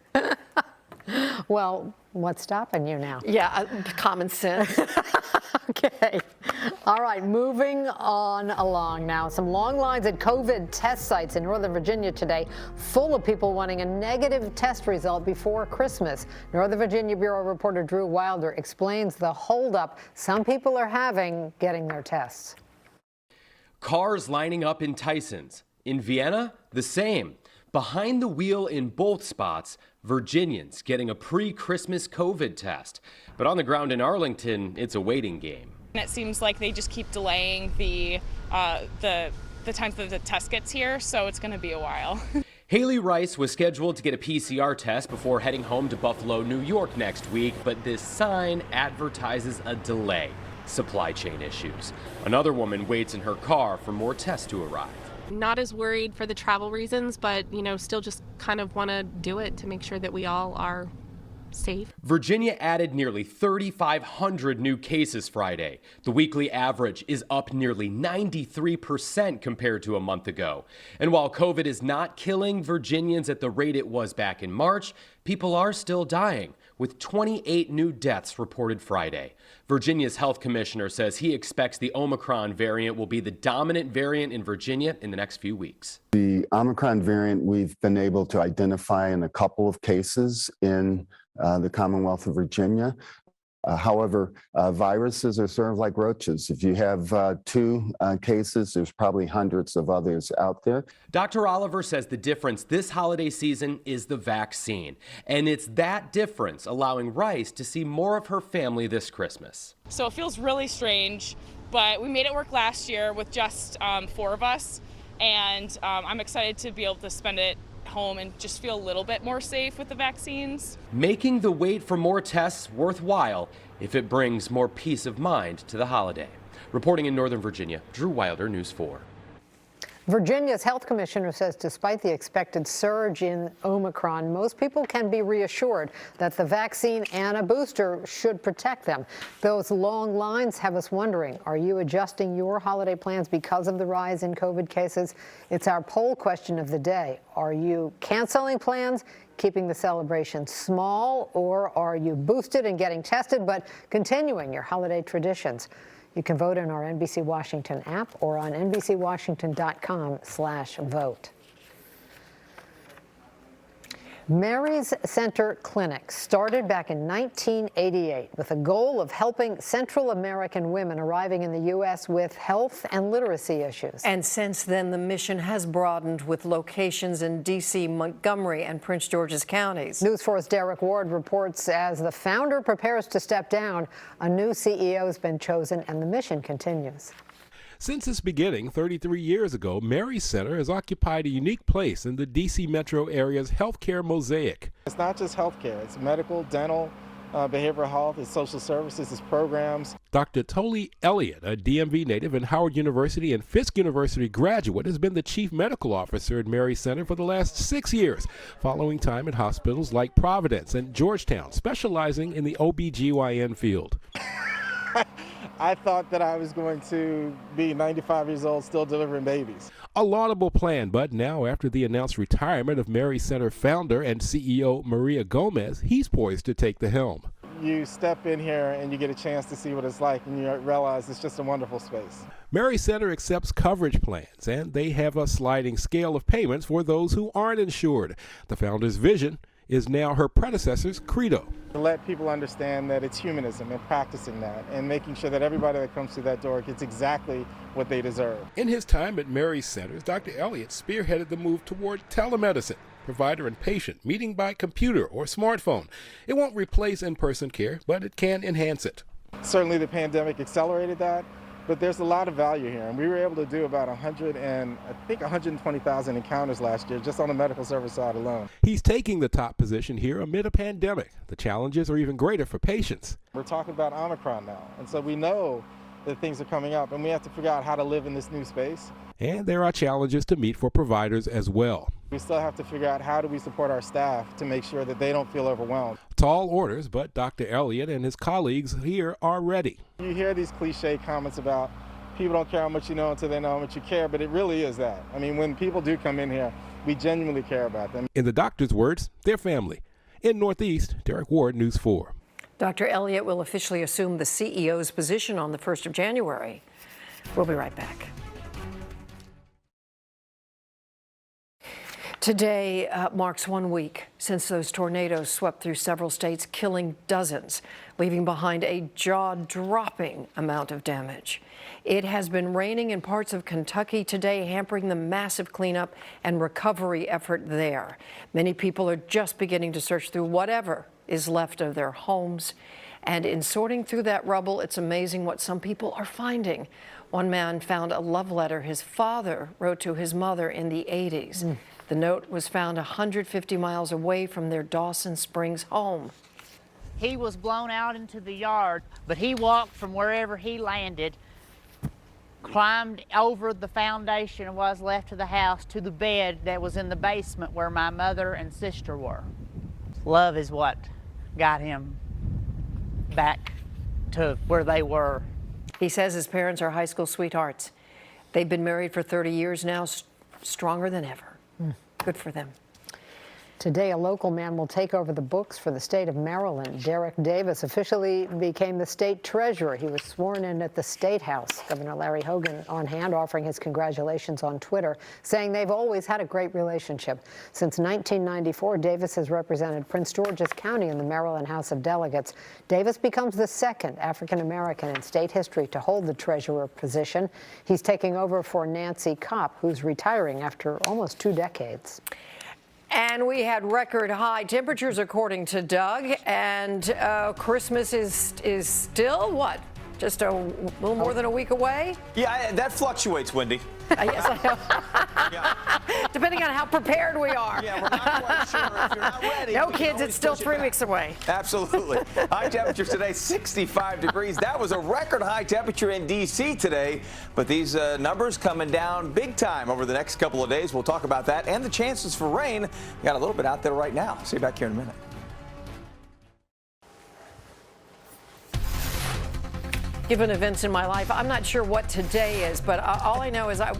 Well, what's stopping you now? Yeah, common sense. Okay. All right, moving on along now. Some long lines at COVID test sites in Northern Virginia today, full of people wanting a negative test result before Christmas. Northern Virginia Bureau reporter Drew Wilder explains the holdup some people are having getting their tests. Cars lining up in Tysons. In Vienna, the same. Behind the wheel in both spots, Virginians getting a pre-Christmas COVID test. But on the ground in Arlington, it's a waiting game. It seems like they just keep delaying the times that the test gets here, so it's going to be a while. Haley Rice was scheduled to get a PCR test before heading home to Buffalo, New York next week, but this sign advertises a delay. Supply chain issues. Another woman waits in her car for more tests to arrive. Not as worried for the travel reasons, but, still just kind of want to do it to make sure that we all are safe. Virginia added nearly 3,500 new cases Friday. The weekly average is up nearly 93% compared to a month ago. And while COVID is not killing Virginians at the rate it was back in March, people are still dying, with 28 new deaths reported Friday. Virginia's health commissioner says he expects the Omicron variant will be the dominant variant in Virginia in the next few weeks. The Omicron variant we've been able to identify in a couple of cases in the Commonwealth of Virginia. However, viruses are sort of like roaches. If you have 2 cases, there's probably hundreds of others out there. Dr. Oliver says the difference this holiday season is the vaccine. And it's that difference allowing Rice to see more of her family this Christmas. So it feels really strange, but we made it work last year with just 4 of us. And I'm excited to be able to spend it home and just feel a little bit more safe with the vaccines. Making the wait for more tests worthwhile if it brings more peace of mind to the holiday. Reporting in Northern Virginia, Drew Wilder, News 4. Virginia's health commissioner says despite the expected surge in Omicron, most people can be reassured that the vaccine and a booster should protect them. Those long lines have us wondering, are you adjusting your holiday plans because of the rise in COVID cases? It's our poll question of the day. Are you canceling plans, keeping the celebration small, or are you boosted and getting tested but continuing your holiday traditions? You can vote in our NBC Washington app or on NBCWashington.com/vote. Mary's Center Clinic started back in 1988 with a goal of helping Central American women arriving in the U.S. with health and literacy issues. And since then, the mission has broadened with locations in D.C., Montgomery, and Prince George's counties. News 4's Derek Ward reports as the founder prepares to step down, a new CEO has been chosen and the mission continues. Since its beginning 33 years ago, Mary's Center has occupied a unique place in the D.C. metro area's healthcare mosaic. It's not just healthcare, it's medical, dental, behavioral health, it's social services, it's programs. Dr. Tolly Elliott, a DMV native and Howard University and Fisk University graduate, has been the chief medical officer at Mary's Center for the last 6 years, following time at hospitals like Providence and Georgetown, specializing in the OB/GYN field. I thought that I was going to be 95 years old still delivering babies. A laudable plan, but now after the announced retirement of Mary's Center founder and CEO Maria Gomez, he's poised to take the helm. You step in here and you get a chance to see what it's like and you realize it's just a wonderful space. Mary's Center accepts coverage plans and they have a sliding scale of payments for those who aren't insured. The founder's vision is now her predecessor's credo. To let people understand that it's humanism and practicing that and making sure that everybody that comes through that door gets exactly what they deserve. In his time at Mary's Centers, Dr. Elliott spearheaded the move toward telemedicine, provider and patient meeting by computer or smartphone. It won't replace in-person care, but it can enhance it. Certainly the pandemic accelerated that, but there's a lot of value here. And we were able to do about 120,000 encounters last year just on the medical service side alone. He's taking the top position here amid a pandemic. The challenges are even greater for patients. We're talking about Omicron now, and so we know that things are coming up, and we have to figure out how to live in this new space. And there are challenges to meet for providers as well. We still have to figure out how do we support our staff to make sure that they don't feel overwhelmed. Tall orders, but Dr. Elliott and his colleagues here are ready. You hear these cliche comments about people don't care how much you know until they know how much you care, but it really is that. I mean, when people do come in here, we genuinely care about them. In the doctor's words, their family. In Northeast, Derek Ward, News 4. Dr. Elliott will officially assume the CEO's position on the 1st of January. We'll be right back. Today marks 1 week since those tornadoes swept through several states, killing dozens, leaving behind a jaw-dropping amount of damage. It has been raining in parts of Kentucky today, hampering the massive cleanup and recovery effort there. Many people are just beginning to search through whatever is left of their homes. And in sorting through that rubble, it's amazing what some people are finding. One man found a love letter his father wrote to his mother in the 80s. The note was found 150 miles away from their Dawson Springs home. He was blown out into the yard, but he walked from wherever he landed, climbed over the foundation and was left of the house to the bed that was in the basement where my mother and sister were. Love is what got him back to where they were. He says his parents are high school sweethearts. They've been married for 30 years now, stronger than ever. Good for them. Today, a local man will take over the books for the state of Maryland. Derek Davis officially became the state treasurer. He was sworn in at the State House. Governor Larry Hogan on hand, offering his congratulations on Twitter, saying they've always had a great relationship. Since 1994, Davis has represented Prince George's County in the Maryland House of Delegates. Davis becomes the second African-American in state history to hold the treasurer position. He's taking over for Nancy Kopp, who's retiring after almost 2 decades. And we had record high temperatures, according to Doug, and Christmas is still, what, just a little more than a week away? Yeah, that fluctuates, Wendy. Yes, I know. Depending on how prepared we are. Yeah, we're not quite sure if you're not ready. No, kids, it's still 3 weeks away. Absolutely. High temperatures today, 65 degrees. That was a record high temperature in D.C. today, but these numbers coming down big time over the next couple of days. We'll talk about that and the chances for rain. We got a little bit out there right now. See you back here in a minute. Given events in my life, I'm not sure what today is, but all I know is I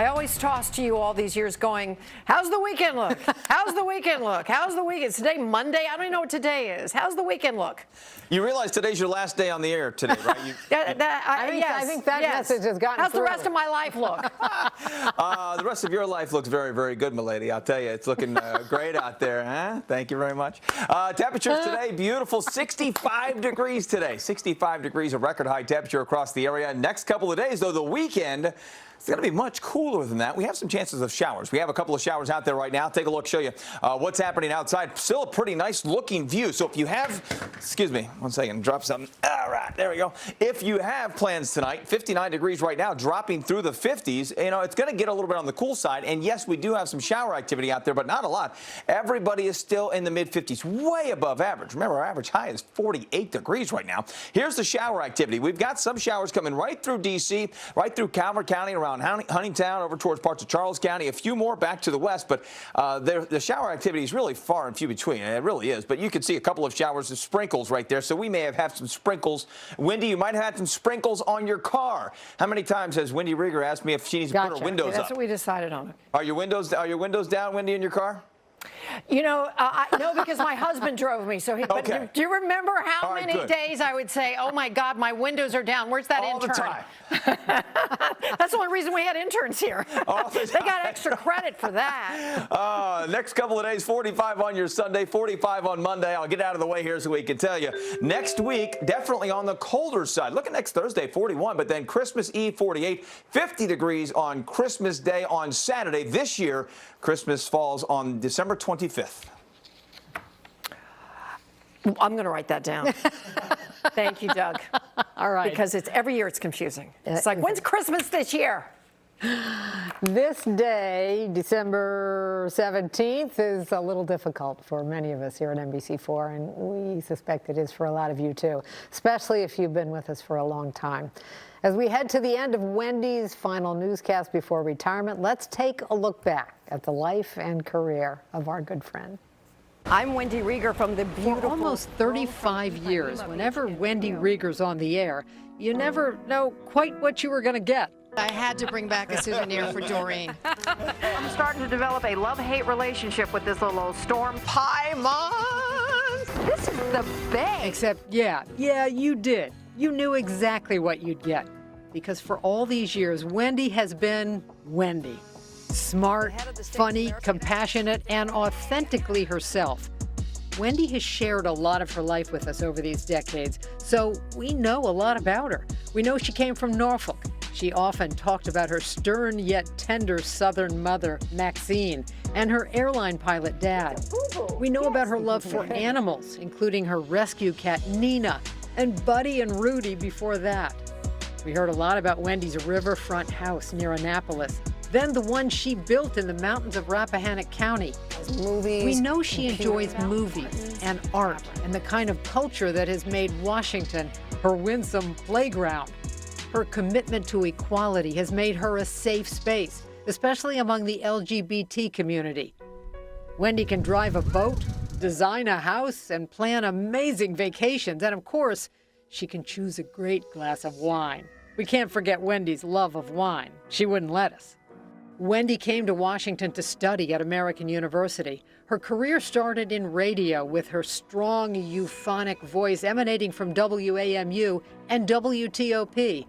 always toss to you all these years going, how's the weekend look? How's the weekend look? How's the weekend? Is today Monday? I don't even know what today is. How's the weekend look? You realize today's your last day on the air today, right? I think that message has gotten How's through. the rest of my life look? The rest of your life looks very, very good, my lady. I'll tell you, it's looking great out there, huh? Thank you very much. Temperatures today, beautiful, 65 degrees today. 65 degrees, a record high temperature across the area. Next couple of days, though, the weekend, it's going to be much cooler than that. We have some chances of showers. We have a couple of showers out there right now. Take a look, show you what's happening outside. Still a pretty nice looking view. So if you have, excuse me, 1 second, drop something. All right, there we go. If you have plans tonight, 59 degrees right now, dropping through the 50s. You know, it's going to get a little bit on the cool side. And yes, we do have some shower activity out there, but not a lot. Everybody is still in the mid 50s, way above average. Remember, our average high is 48 degrees right now. Here's the shower activity. We've got some showers coming right through D.C., right through Calvert County, around Huntingtown, over towards parts of Charles County, a few more back to the west, but the shower activity is really far and few between. It really is, but you can see a couple of showers of sprinkles right there, so we may have had some sprinkles. Wendy, you might have had some sprinkles on your car. How many times has Wendy Rieger asked me if she needs to put her windows up? That's what we decided on. Are your windows down, Wendy, in your car? You know, no, because my husband drove me. So, Okay. Do you remember how many good. days I would say, "Oh my God, my windows are down"? Where's that All intern? the time. That's the only reason we had interns here. All the They got time. extra credit for that. Next couple of days, 45 on your Sunday, 45 on Monday. I'll get out of the way here so we can tell you. Next week, definitely on the colder side. Look at next Thursday, 41, but then Christmas Eve, 48, 50 degrees on Christmas Day on Saturday. This year, Christmas falls on December 25th. I'm going to write that down. Thank you, Doug. All right. Because every year it's confusing. It's like, when's Christmas this year? This day, December 17th, is a little difficult for many of us here at NBC4, and we suspect it is for a lot of you too, especially if you've been with us for a long time. As we head to the end of Wendy's final newscast before retirement, let's take a look back at the life and career of our good friend. I'm Wendy Rieger from the beautiful... For almost 35 years, whenever Wendy Rieger's on the air, you never know quite what you were going to get. I had to bring back a souvenir for Doreen. I'm starting to develop a love-hate relationship with this little old storm. Paimon! This is the best. Except, yeah, you did. You knew exactly what you'd get. Because for all these years, Wendy has been Wendy. Smart, funny, compassionate, and authentically herself. Wendy has shared a lot of her life with us over these decades, so we know a lot about her. We know she came from Norfolk. She often talked about her stern yet tender Southern mother, Maxine, and her airline pilot dad. We know about her love for animals, including her rescue cat, Nina, and Buddy and Rudy before that. We heard a lot about Wendy's riverfront house near Annapolis, then the one she built in the mountains of Rappahannock County. Movies. We know she enjoys movies and art and the kind of culture that has made Washington her winsome playground. Her commitment to equality has made her a safe space, especially among the LGBT community. Wendy can drive a boat, design a house, and plan amazing vacations. And of course, she can choose a great glass of wine. We can't forget Wendy's love of wine. She wouldn't let us. Wendy came to Washington to study at American University. Her career started in radio with her strong euphonic voice emanating from WAMU and WTOP.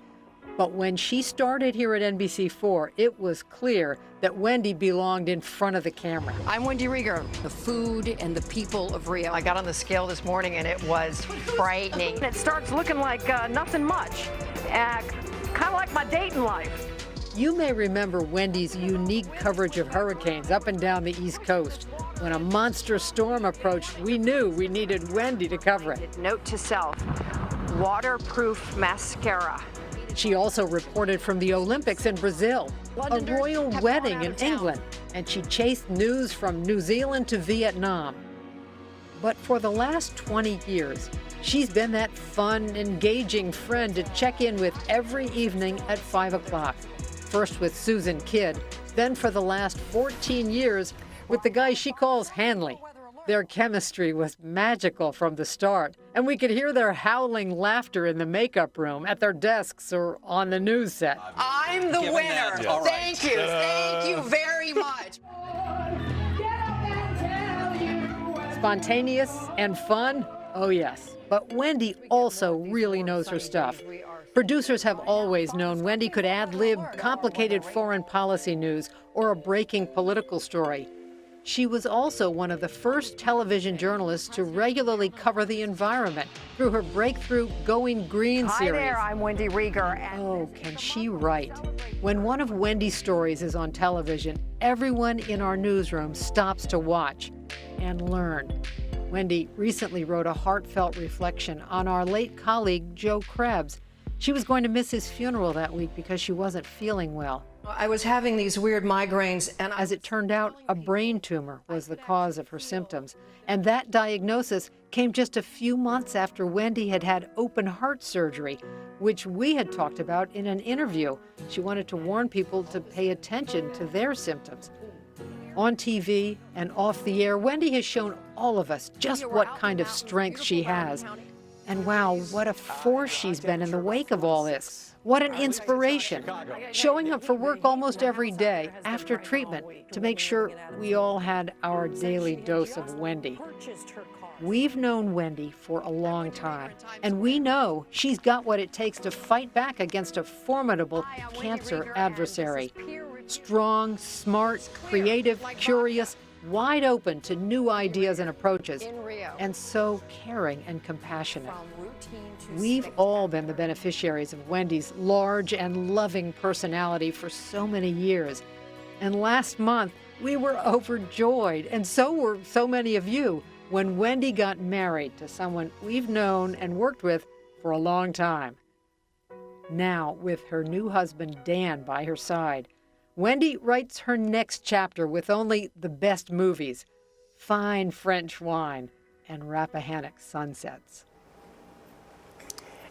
But when she started here at NBC4, it was clear that Wendy belonged in front of the camera. I'm Wendy Rieger. The food and the people of Rio. I got on the scale this morning and it was frightening. It starts looking like nothing much, kind of like my dating life. You may remember Wendy's unique coverage of hurricanes up and down the East Coast. When a monster storm approached, we knew we needed Wendy to cover it. Note to self, waterproof mascara. She also reported from the Olympics in Brazil, a royal wedding in England, and she chased news from New Zealand to Vietnam. But for the last 20 years, she's been that fun, engaging friend to check in with every evening at 5 o'clock. First with Susan Kidd, then for the last 14 years with the guy she calls Hanley. Their chemistry was magical from the start, and we could hear their howling laughter in the makeup room, at their desks, or on the news set. I'm the winner. Thank you very much. Spontaneous and fun? Oh yes. But Wendy also really knows her stuff. Producers have always known Wendy could ad-lib complicated foreign policy news or a breaking political story. She was also one of the first television journalists to regularly cover the environment through her breakthrough Going Green series. Hi there, I'm Wendy Rieger. Oh, can she write? When one of Wendy's stories is on television, everyone in our newsroom stops to watch and learn. Wendy recently wrote a heartfelt reflection on our late colleague, Joe Krebs. She was going to miss his funeral that week because she wasn't feeling well. I was having these weird migraines, and as it turned out, a brain tumor was the cause of her symptoms. And that diagnosis came just a few months after Wendy had had open heart surgery, which we had talked about in an interview. She wanted to warn people to pay attention to their symptoms. On TV and off the air, Wendy has shown all of us just what kind of strength she has. And wow, what a force she's been in the wake of all this. What an inspiration. Showing up for work almost every day after treatment to make sure we all had our daily dose of Wendy. We've known Wendy for a long time, and we know she's got what it takes to fight back against a formidable cancer adversary. Strong, smart, creative, curious, wide open to new ideas and approaches, and so caring and compassionate. We've all been the beneficiaries of Wendy's large and loving personality for so many years. And last month, we were overjoyed, and so were so many of you, when Wendy got married to someone we've known and worked with for a long time. Now, with her new husband, Dan, by her side, Wendy writes her next chapter with only the best movies, fine French wine, and Rappahannock sunsets.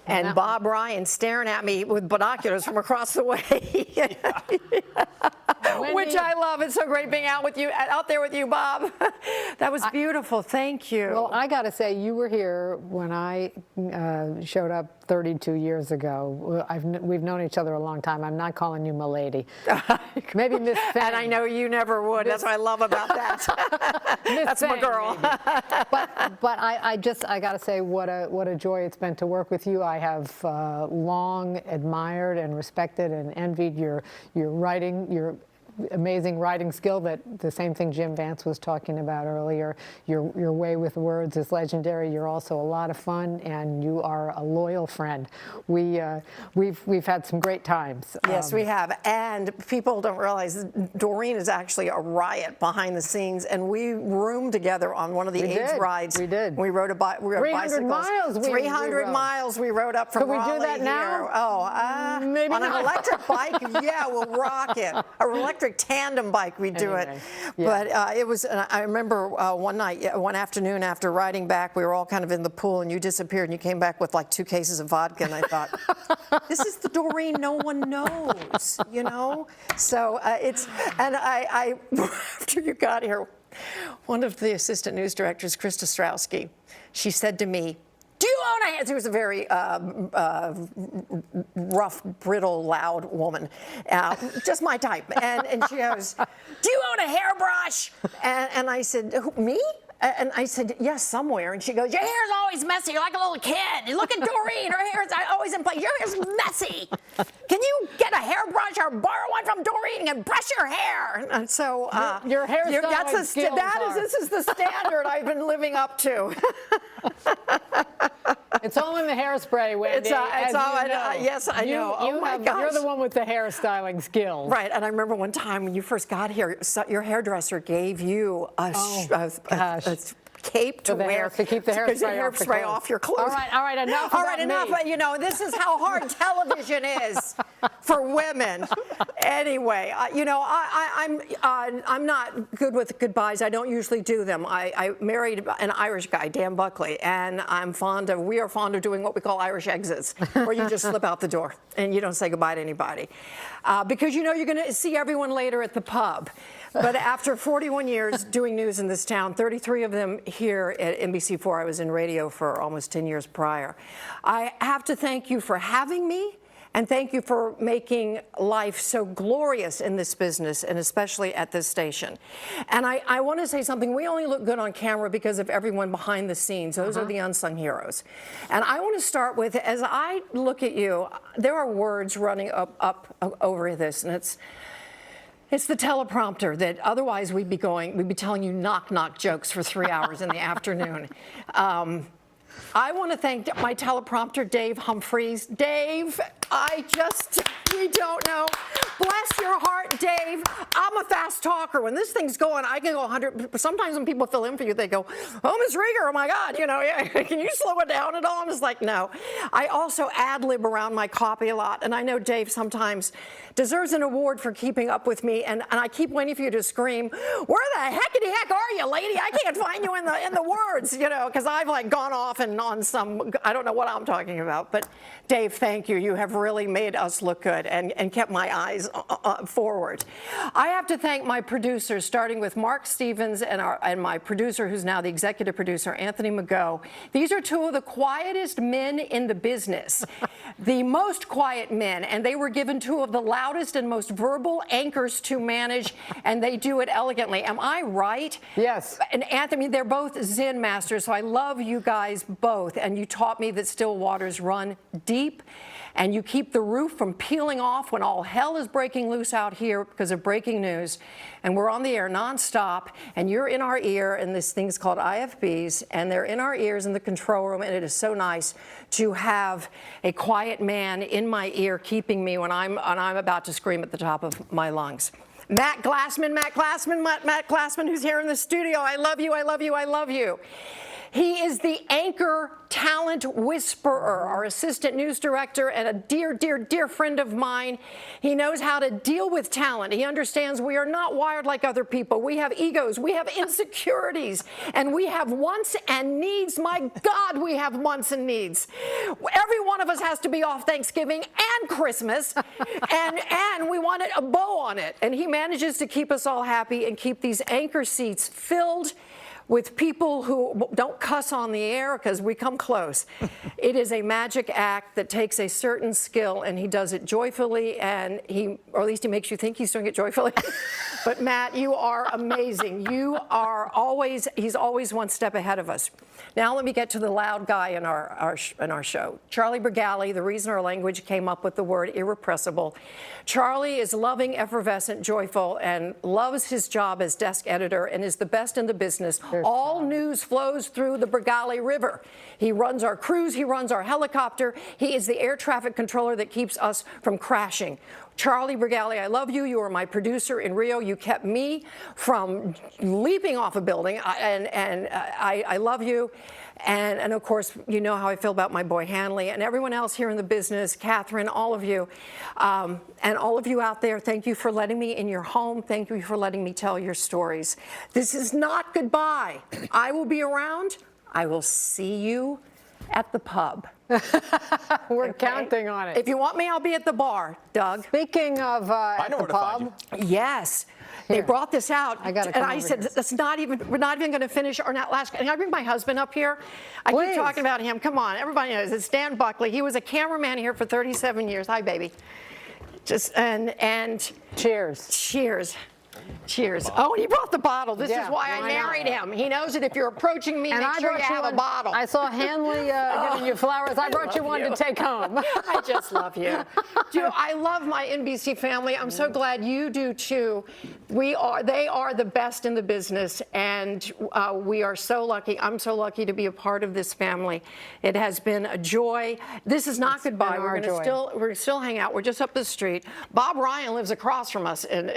And Bob Ryan staring at me with binoculars from across the way. Which I love. It's so great being out there with you, Bob. That was beautiful. Thank you. Well, I got to say, you were here when I showed up 32 years ago. We've known each other a long time. I'm not calling you milady. Maybe Miss Fang. And I know you never would. That's what I love about that. That's Fang, my girl. but I got to say, what a joy it's been to work with you. I have long admired and respected and envied your writing, your amazing writing skill, that the same thing Jim Vance was talking about earlier. Your way with words is legendary. You're also a lot of fun, and you are a loyal friend. We've had some great times. Yes, we have. And people don't realize Doreen is actually a riot behind the scenes, and we roomed together on one of the AIDS rides. We did. We rode 300 bicycles. miles. 300 miles we rode up from Raleigh. Could we do that now? Oh, maybe on not. an electric bike. Yeah, we'll rock it. An electric electric tandem bike we'd do it. But it was, I remember one night, one afternoon after riding back, we were all kind of in the pool and you disappeared and you came back with like 2 cases of vodka and I thought, this is the Doreen no one knows, you know? So it's, and I after you got here, one of the assistant news directors, Krista Strowski, she said to me, do you own a, she was a very rough, brittle, loud woman, just my type. And she goes, do you own a hairbrush? And I said, me? And I said, yes, somewhere. And she goes, your hair's always messy. You're like a little kid. Look at Doreen. Her hair's always in place. Your hair's messy. Can you get a hairbrush or borrow one from Doreen and brush your hair? And so your hairstyling skills this is the standard I've been living up to. It's all in the hairspray, Wendy. Yes, I know. Oh my gosh. You're the one with the hairstyling skills. Right, and I remember one time when you first got here, your hairdresser gave you a cape to wear to keep the hairspray off your clothes. All right, enough. All right, enough. You know, this is how hard television is for women. Anyway, you know, I'm not good with goodbyes. I don't usually do them. I married an Irish guy, Dan Buckley, and we are fond of doing what we call Irish exits, where you just slip out the door and you don't say goodbye to anybody, because you know you're going to see everyone later at the pub. But after 41 years doing news in this town, 33 of them here at NBC4, I was in radio for almost 10 years prior. I have to thank you for having me, and thank you for making life so glorious in this business, and especially at this station. And I want to say something. We only look good on camera because of everyone behind the scenes. Those are the unsung heroes. And I want to start with, as I look at you, there are words running up over this, and it's the teleprompter that otherwise we'd be telling you knock-knock jokes for 3 hours in the afternoon. I want to thank my teleprompter, Dave Humphreys. Dave, we don't know. Bless your heart, Dave. I'm a fast talker. When this thing's going, I can go 100. Sometimes when people fill in for you, they go, oh, Ms. Rieger, oh my God, you know, can you slow it down at all? I'm just like, no. I also ad-lib around my copy a lot, and I know Dave sometimes deserves an award for keeping up with me, and I keep waiting for you to scream, where the heckity-heck are you, lady? I can't find you in the words, you know, because I've like gone off and on some, I don't know what I'm talking about. But Dave, thank you. You have really made us look good and kept my eyes forward. I have to thank my producers, starting with Mark Stevens and my producer, who's now the executive producer, Anthony Mago. These are 2 of the quietest men in the business, the most quiet men, and they were given 2 of the loudest and most verbal anchors to manage, and they do it elegantly. Am I right? Yes. And Anthony, they're both Zen masters, so I love you guys both, and you taught me that still waters run deep, and you keep the roof from peeling off when all hell is breaking loose out here because of breaking news. And we're on the air nonstop, and you're in our ear, and this thing's called IFBs, and they're in our ears in the control room, and it is so nice to have a quiet man in my ear keeping me when I'm about to scream at the top of my lungs. Matt Glassman, who's here in the studio. I love you, I love you, I love you. He is the anchor talent whisperer, our assistant news director, and a dear, dear, dear friend of mine. He knows how to deal with talent. He understands we are not wired like other people. We have egos, we have insecurities, and we have wants and needs. My God, we have wants and needs. Every one of us has to be off Thanksgiving and Christmas, and we want a bow on it. And he manages to keep us all happy and keep these anchor seats filled with people who don't cuss on the air because we come close. It is a magic act that takes a certain skill, and he does it joyfully, and or at least he makes you think he's doing it joyfully. But Matt, you are amazing. He's always one step ahead of us. Now let me get to the loud guy in our show. Charlie Bergali, the reason our language came up with the word irrepressible. Charlie is loving, effervescent, joyful, and loves his job as desk editor and is the best in the business. All news flows through the Bergali River. He runs our crews, he runs our helicopter. He is the air traffic controller that keeps us from crashing. Charlie Regali, I love you. You were my producer in Rio. You kept me from leaping off a building, and I love you. And of course, you know how I feel about my boy Hanley and everyone else here in the business, Catherine, all of you. And all of you out there, thank you for letting me in your home. Thank you for letting me tell your stories. This is not goodbye. I will be around. I will see you at the pub. We're counting on it. If you want me, I'll be at the bar, Doug. Speaking of at the pub. Yes. They brought this out, and I said, here. "That's not even. We're not even going to finish our last." Can I bring my husband up here? I keep talking about him. Come on, everybody knows it's Dan Buckley. He was a cameraman here for 37 years. Hi, baby. Just and cheers. Cheers. Cheers. Oh, and he brought the bottle. This is why I married him. He knows that if you're approaching me, make sure you have a bottle. I saw Hanley giving you flowers. I brought you one to take home. I just love you. I love my NBC family. I'm so glad you do too. They are the best in the business, and we are so lucky. I'm so lucky to be a part of this family. It has been a joy. This is not goodbye. We're going to still hang out. We're just up the street. Bob Ryan lives across from us in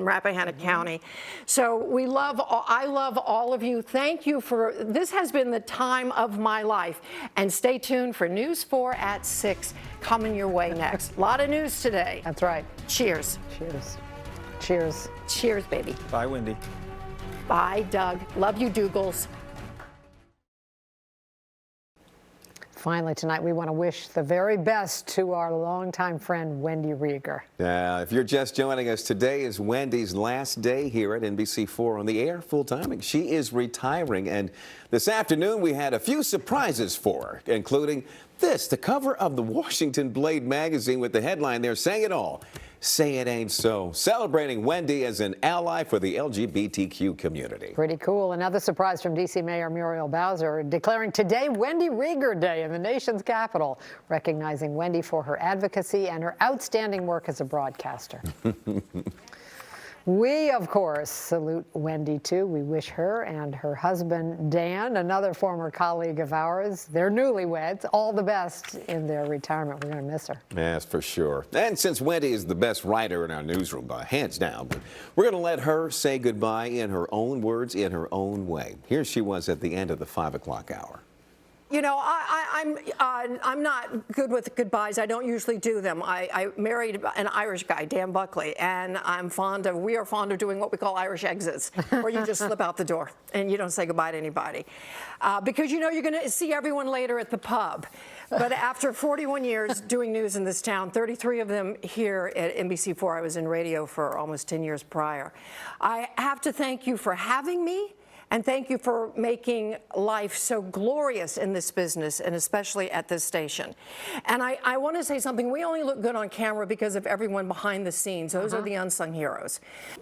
Rappahannock County. So I love all of you. Thank you this has been the time of my life. And stay tuned for News 4 at 6 coming your way next. A lot of news today. That's right. Cheers. Cheers. Cheers. Cheers, baby. Bye, Wendy. Bye, Doug. Love you, Dougals. Finally, tonight, we want to wish the very best to our longtime friend, Wendy Rieger. If you're just joining us, today is Wendy's last day here at NBC4 on the air full-time. She is retiring, and this afternoon we had a few surprises for her, including this, the cover of the Washington Blade magazine with the headline there saying it all. Say it ain't so. Celebrating Wendy as an ally for the LGBTQ community. Pretty cool. Another surprise from D.C. Mayor Muriel Bowser declaring today Wendy Rieger Day in the nation's capital, recognizing Wendy for her advocacy and her outstanding work as a broadcaster. We, of course, salute Wendy, too. We wish her and her husband, Dan, another former colleague of ours, they're newlyweds, all the best in their retirement. We're going to miss her. Yes, for sure. And since Wendy is the best writer in our newsroom, by hands down, but we're going to let her say goodbye in her own words, in her own way. Here she was at the end of the 5 o'clock hour. You know, I'm not good with goodbyes. I don't usually do them. I married an Irish guy, Dan Buckley, and we are fond of doing what we call Irish exits, where you just slip out the door and you don't say goodbye to anybody. Because you know you're going to see everyone later at the pub. But after 41 years doing news in this town, 33 of them here at NBC4, I was in radio for almost 10 years prior. I have to thank you for having me. And thank you for making life so glorious in this business, and especially at this station. And I want to say something. We only look good on camera because of everyone behind the scenes. Those are the unsung heroes.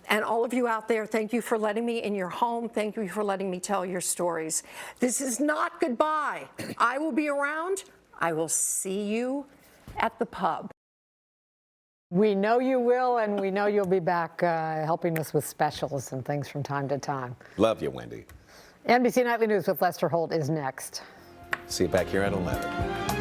And all of you out there, thank you for letting me in your home. Thank you for letting me tell your stories. This is not goodbye. I will be around. I will see you at the pub. We know you will, and we know you'll be back helping us with specials and things from time to time. Love you, Wendy. NBC Nightly News with Lester Holt is next. See you back here at 11.